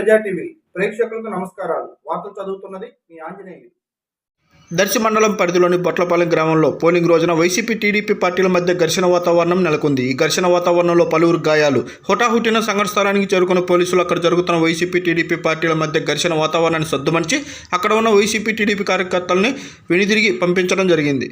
ప్రజా టీవీ ప్రేక్షకులకు నమస్కారాలు. వార్తలు చదువుతున్నది మీ ఆంజనేయులు. దర్శి మండలం పరిధిలోని బొట్లపాలెం గ్రామంలో పోలింగ్ రోజున వైసీపీ టీడీపీ పార్టీల మధ్య ఘర్షణ వాతావరణం నెలకొంది. ఈ ఘర్షణ వాతావరణంలో పలువురు గాయాలు. హుటాహుటిన సంఘటన స్థలానికి చేరుకున్న పోలీసులు అక్కడ జరుగుతున్న వైసీపీ టీడీపీ పార్టీల మధ్య ఘర్షణ వాతావరణాన్ని సద్దుమణిచి అక్కడ ఉన్న వైసీపీ టీడీపీ కార్యకర్తల్ని వెనుదిరిగి పంపించడం జరిగింది.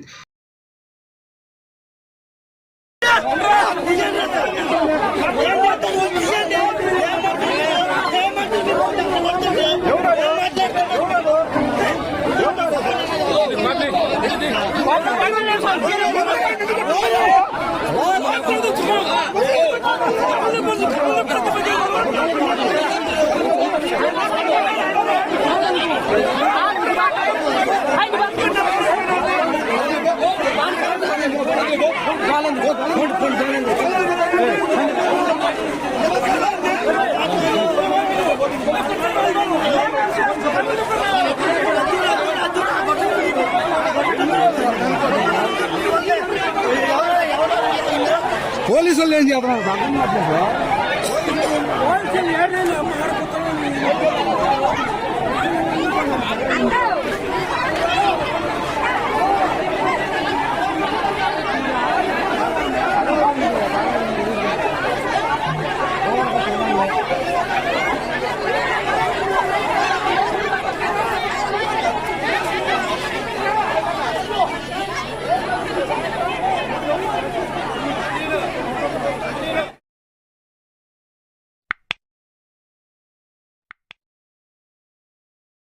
పోలీసులు ఏం చేస్తున్నారు?